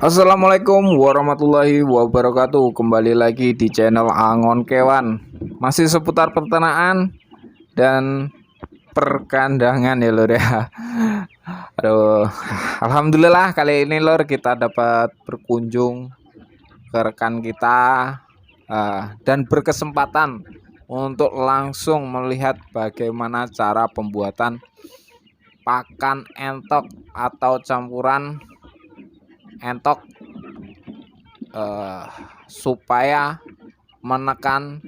Assalamualaikum warahmatullahi wabarakatuh. Kembali lagi di channel Angon Kewan. Masih seputar peternakan dan perkandangan ya lor ya. Aduh, alhamdulillah kali ini lor kita dapat berkunjung ke rekan kita dan berkesempatan untuk langsung melihat bagaimana cara pembuatan pakan entok atau campuran entok eh, supaya menekan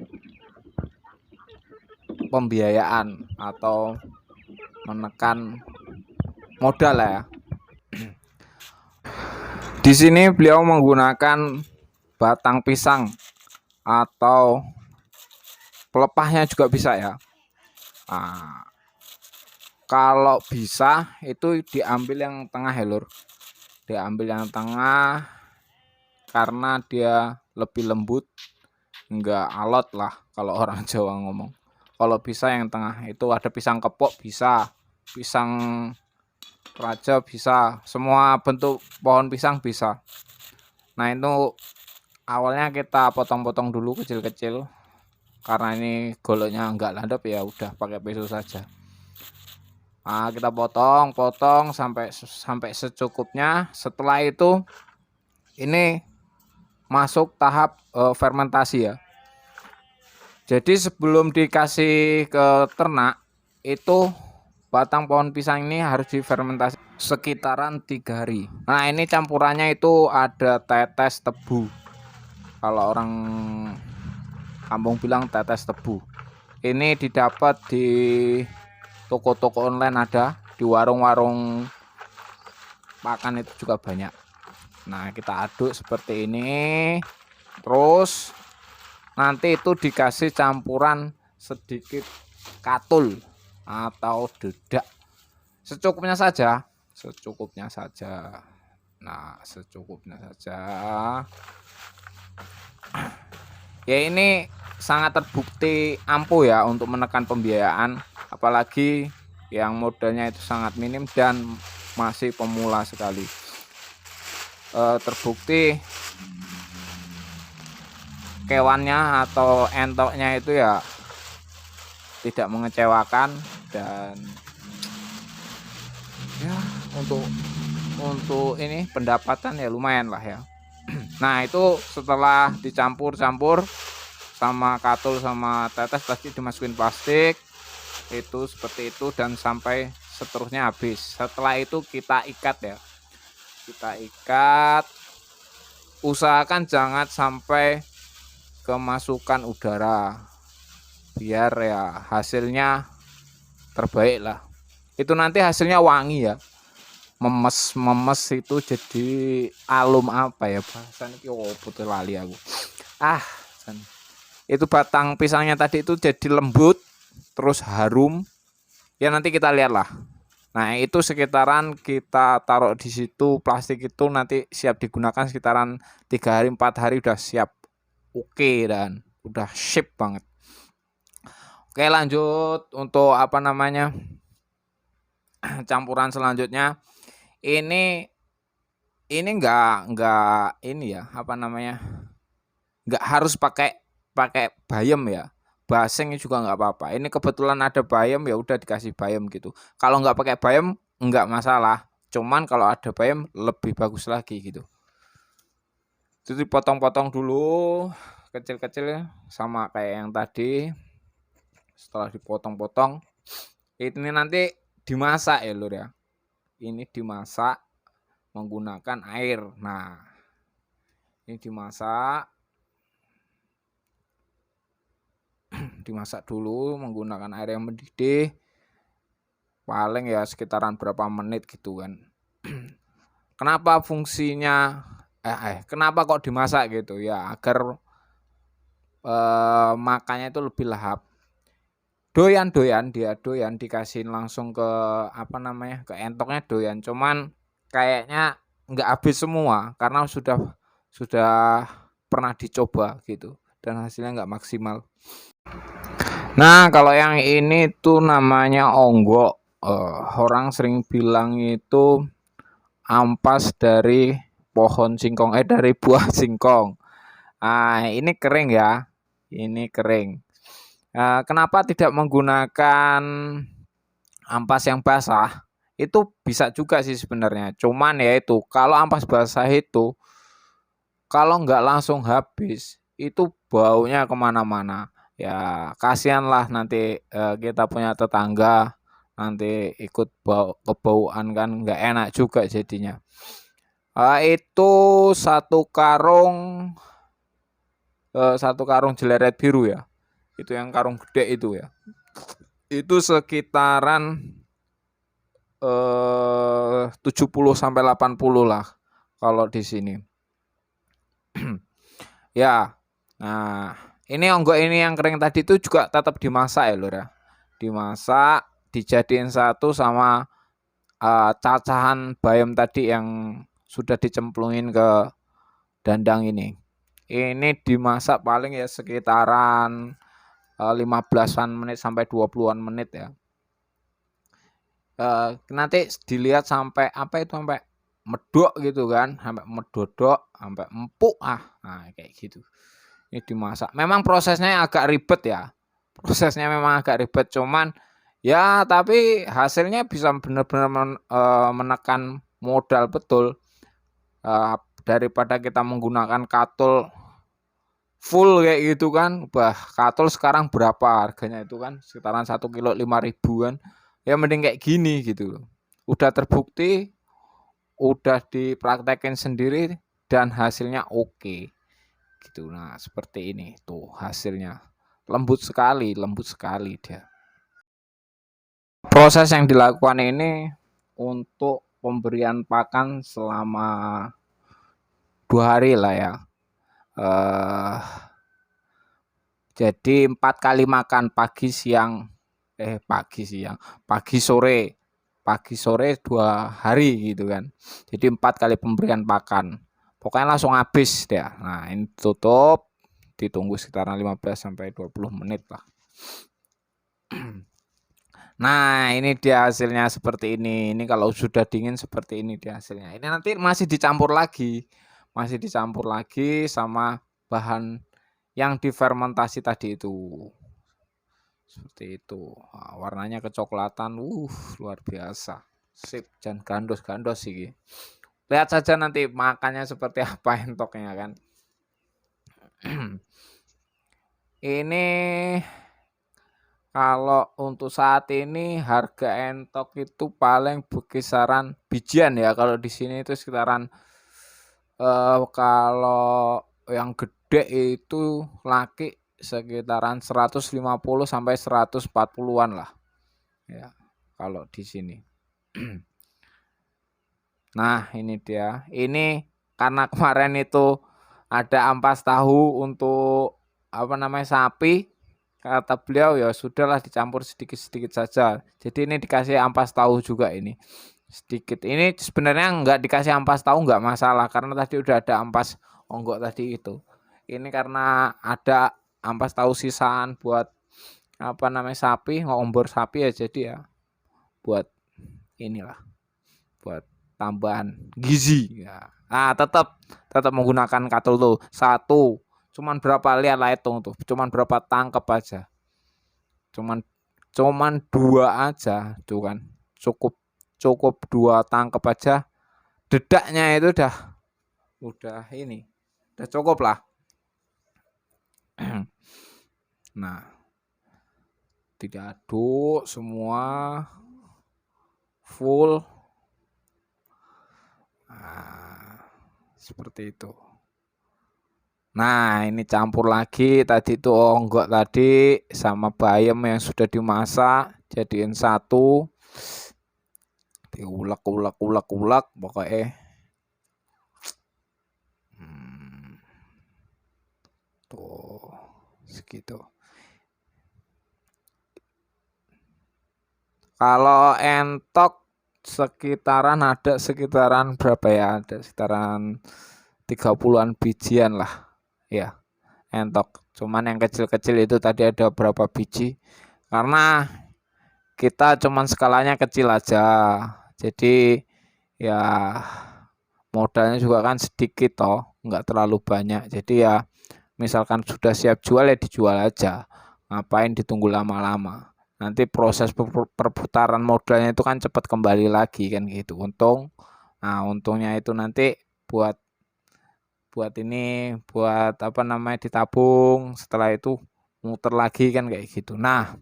pembiayaan atau menekan modal ya. Di sini beliau menggunakan batang pisang atau pelepahnya juga bisa ya. Nah, kalau bisa itu diambil yang tengah ya lur. Diambil yang tengah karena dia lebih lembut, enggak alot lah kalau orang Jawa ngomong. Kalau bisa yang tengah itu ada pisang kepok bisa, pisang raja bisa, semua bentuk pohon pisang bisa. Nah itu awalnya kita potong-potong dulu kecil-kecil karena ini goloknya enggak landap ya udah pakai pisau saja. Nah, kita potong sampai secukupnya. Setelah itu ini masuk tahap fermentasi ya. Jadi sebelum dikasih ke ternak itu batang pohon pisang ini harus difermentasi sekitaran 3 hari. Nah ini campurannya itu ada tetes tebu. Kalau orang kampung bilang tetes tebu. Ini didapat di toko-toko online ada, di warung-warung makan itu juga banyak. Nah kita aduk seperti ini. Terus nanti itu dikasih campuran sedikit katul atau dedak secukupnya saja, secukupnya saja. Nah secukupnya saja ya. Ini sangat terbukti ampuh ya untuk menekan pembiayaan, apalagi yang modalnya itu sangat minim dan masih pemula sekali. Terbukti kewannya atau entoknya itu ya tidak mengecewakan dan ya untuk ini pendapatan ya lumayan lah ya. Nah itu setelah dicampur-campur sama katul sama tetes tadi dimasukin plastik itu seperti itu dan sampai seterusnya habis. Setelah itu kita ikat ya, kita ikat, usahakan jangan sampai kemasukan udara biar ya hasilnya terbaik lah. Itu nanti hasilnya wangi ya, memes itu jadi alum apa ya bahasan iki opo lali aku. Itu batang pisangnya tadi itu jadi lembut terus harum. Ya nanti kita lihat lah. Nah, itu sekitaran kita taruh di situ plastik itu nanti siap digunakan sekitaran 3 hari 4 hari udah siap. Oke dan udah sip banget. Oke, lanjut untuk apa namanya? Campuran selanjutnya. Ini enggak ini ya, apa namanya? Enggak harus pakai bayam ya. Baseng juga nggak apa-apa. Ini kebetulan ada bayam ya udah dikasih bayam gitu. Kalau nggak pakai bayam nggak masalah. Cuman kalau ada bayam lebih bagus lagi gitu. Jadi potong-potong dulu kecil-kecil ya, sama kayak yang tadi. Setelah dipotong-potong, ini nanti dimasak ya lur ya. Ini dimasak menggunakan air. Nah, ini dimasak dulu menggunakan air yang mendidih. Paling ya sekitaran berapa menit gitu kan. Kenapa fungsinya kenapa kok dimasak gitu ya, agar makannya itu lebih lahap. Doyan dikasihin langsung ke apa namanya, ke entoknya doyan, cuman kayaknya nggak habis semua karena sudah pernah dicoba gitu dan hasilnya nggak maksimal. Nah kalau yang ini tuh namanya onggok, orang sering bilang itu ampas dari pohon singkong, dari buah singkong. Ini kering ya, ini kering. Kenapa tidak menggunakan ampas yang basah? Itu bisa juga sih sebenarnya. Cuman ya itu, kalau ampas basah itu, kalau nggak langsung habis, itu baunya kemana-mana. Ya kasihan lah nanti kita punya tetangga nanti ikut kebauan kan, nggak enak juga jadinya. Itu satu karung jeleret biru ya, itu yang karung gede itu ya, itu sekitaran 70 sampai 80 lah kalau di sini. Ya, nah ini onggok ini yang kering tadi itu juga tetap dimasak ya lur ya, dimasak dijadiin satu sama cacahan bayam tadi yang sudah dicemplungin ke dandang ini. Ini dimasak paling ya sekitaran 15-an menit sampai 20-an menit ya. Nanti dilihat sampai sampai medok gitu kan, sampai medodok, sampai empuk nah kayak gitu. Ini dimasak. Memang prosesnya agak ribet ya. Prosesnya memang agak ribet, cuman ya tapi hasilnya bisa benar-benar menekan modal betul. Daripada kita menggunakan katul full kayak gitu kan, katul sekarang berapa harganya itu kan, sekitaran 1 kilo 5.000-an. Ya mending kayak gini gitu. Udah terbukti, udah dipraktekin sendiri dan hasilnya oke. Gitu. Nah, seperti ini tuh hasilnya. Lembut sekali dia. Proses yang dilakukan ini untuk pemberian pakan selama 2 hari lah ya. Jadi 4 kali makan pagi sore 2 hari gitu kan. Jadi 4 kali pemberian pakan. Pokoknya langsung habis dia. Nah, ini tutup, ditunggu sekitaran 15 sampai 20 menit lah. Nah, ini dia hasilnya seperti ini. Ini kalau sudah dingin seperti ini dia hasilnya. Ini nanti masih dicampur lagi sama bahan yang difermentasi tadi itu. Seperti itu. Nah, warnanya kecoklatan, luar biasa. Sip, dan gandos-gandos sih. Lihat saja nanti makannya seperti apa entoknya kan. Ini kalau untuk saat ini harga entok itu paling berkisaran bijian ya. Kalau di sini itu sekitaran kalau yang gede itu laki sekitaran 150 sampai 140-an lah. Ya, kalau di sini. Nah, ini dia. Ini karena kemarin itu ada ampas tahu untuk sapi. Kata beliau ya sudahlah dicampur sedikit-sedikit saja. Jadi ini dikasih ampas tahu juga ini. Sedikit. Ini sebenarnya enggak dikasih ampas tahu enggak masalah karena tadi udah ada ampas onggok tadi itu. Ini karena ada ampas tahu sisaan buat sapi, ngombor sapi ya, jadi ya buat inilah. Buat tambahan gizi ya. Nah, tetap menggunakan katul tuh. Satu. Cuman berapa, lihatlah hitung tuh. Cuman berapa tangkep aja. Cuman 2 aja tuh kan. Cukup 2 tangkep aja. Dedaknya itu udah cukup lah. Nah, diaduk semua full. Nah, seperti itu. Nah, ini campur lagi tadi itu onggok tadi sama bayam yang sudah dimasak, jadiin satu. Diulek pokoknya. Tuh, segitu. Kalau entok sekitaran berapa ya? Ada sekitaran 30-an bijian lah. Ya, entok. Cuman yang kecil-kecil itu tadi ada berapa biji. Karena kita cuman skalanya kecil aja. Jadi ya modalnya juga kan sedikit toh, nggak terlalu banyak. Jadi ya misalkan sudah siap jual ya dijual aja. Ngapain ditunggu lama-lama? Nanti proses perputaran modalnya itu kan cepat kembali lagi kan gitu. Nah, untungnya itu nanti buat buat ini buat apa namanya ditabung, setelah itu muter lagi kan kayak gitu. Nah,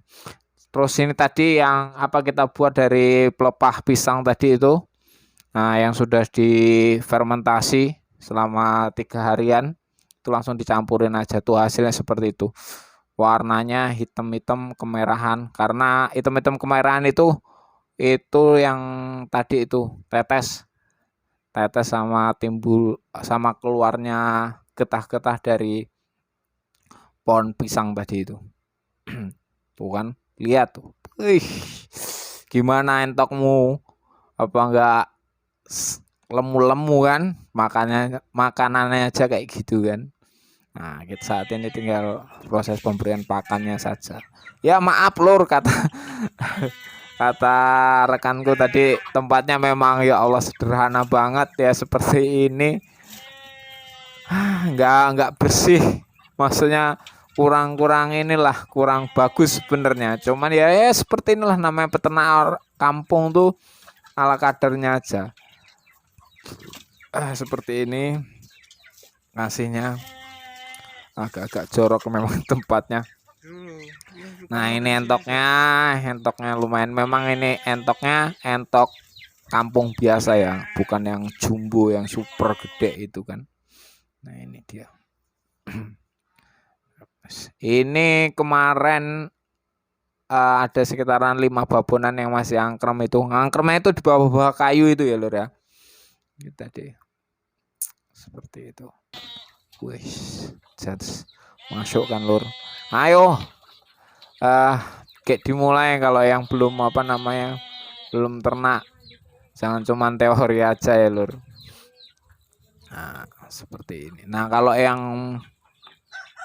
terus ini tadi yang apa kita buat dari pelepah pisang tadi itu, nah yang sudah difermentasi selama 3 harian itu langsung dicampurin aja tuh hasilnya seperti itu. Warnanya hitam-hitam kemerahan, karena hitam-hitam kemerahan itu yang tadi itu tetes tetes sama timbul sama keluarnya getah-getah dari pohon pisang tadi itu. Tuh kan, lihat tuh. Wih, gimana entokmu? Apa enggak lemu-lemu kan? Makanannya aja kayak gitu kan. Nah, kita saat ini tinggal proses pemberian pakannya saja. Ya maaf lur, kata kata rekanku tadi, tempatnya memang ya Allah sederhana banget ya seperti ini. Nggak bersih, maksudnya kurang inilah, kurang bagus sebenarnya. Cuman ya seperti inilah namanya peternak kampung tuh, ala kadarnya aja. Seperti ini ngasihnya, agak-agak jorok memang tempatnya. Nah ini entoknya lumayan, memang ini entoknya entok kampung biasa ya, bukan yang jumbo yang super gede itu kan. Nah ini dia. Ini kemarin ada sekitaran 5 babonan yang masih angkrem itu. Angkremnya itu di bawah-bawah kayu itu ya lur ya. Ini tadi. Seperti itu. Wih, masuk kan lur. Ayo. Kayak dimulai kalau yang belum apa namanya, belum ternak. Jangan cuma teori aja ya lur. Nah, seperti ini. Nah, kalau yang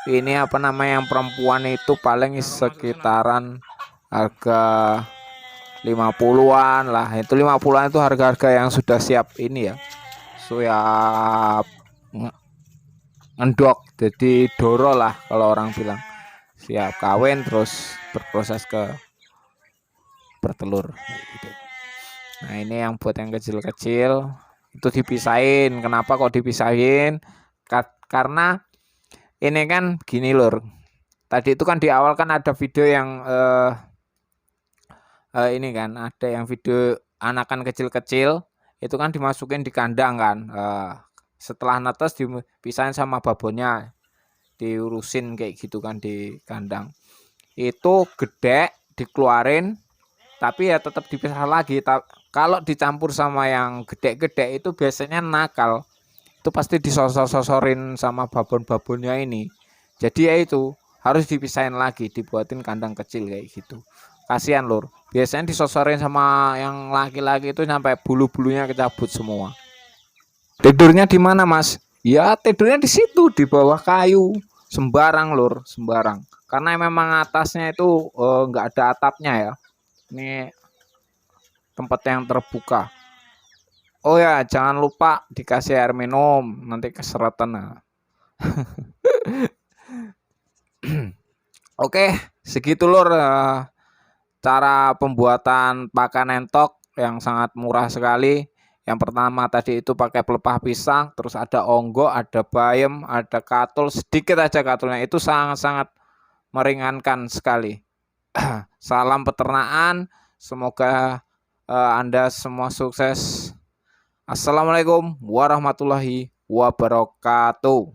ini apa namanya yang perempuan itu paling sekitaran harga 50-an lah. Itu 50-an itu harga-harga yang sudah siap ini ya. Siap ngendok, jadi doro lah kalau orang bilang. Siap kawin terus berproses ke bertelur gitu. Nah, ini yang buat yang kecil-kecil itu dipisahin. Kenapa kok dipisahin? Karena ini kan gini lur. Tadi itu kan di awal kan ada video yang ini kan ada yang video anakan kecil-kecil itu kan dimasukin di kandang kan. Setelah netes dipisahin sama babonnya, diurusin kayak gitu kan di kandang. Itu gede dikeluarin, tapi ya tetap dipisah lagi. Kalau dicampur sama yang gede-gede itu biasanya nakal. Itu pasti disosor-sosorin sama babon-babonnya ini. Jadi ya itu harus dipisahin lagi, dibuatin kandang kecil kayak gitu. Kasihan lur. Biasanya disosorin sama yang laki-laki itu sampai bulu-bulunya kecabut semua. Tidurnya di mana, Mas? Ya tidurnya di situ, di bawah kayu. Sembarang lur, sembarang. Karena memang atasnya itu nggak ada atapnya ya. Ini tempat yang terbuka. Oh ya, jangan lupa dikasih air minum, nanti keseretan. Oke, segitu lur cara pembuatan pakan entok yang sangat murah sekali. Yang pertama tadi itu pakai pelepah pisang, terus ada onggo, ada bayam, ada katul, sedikit aja katulnya. Itu sangat-sangat meringankan sekali. Salam peternakan, semoga Anda semua sukses. Assalamualaikum warahmatullahi wabarakatuh.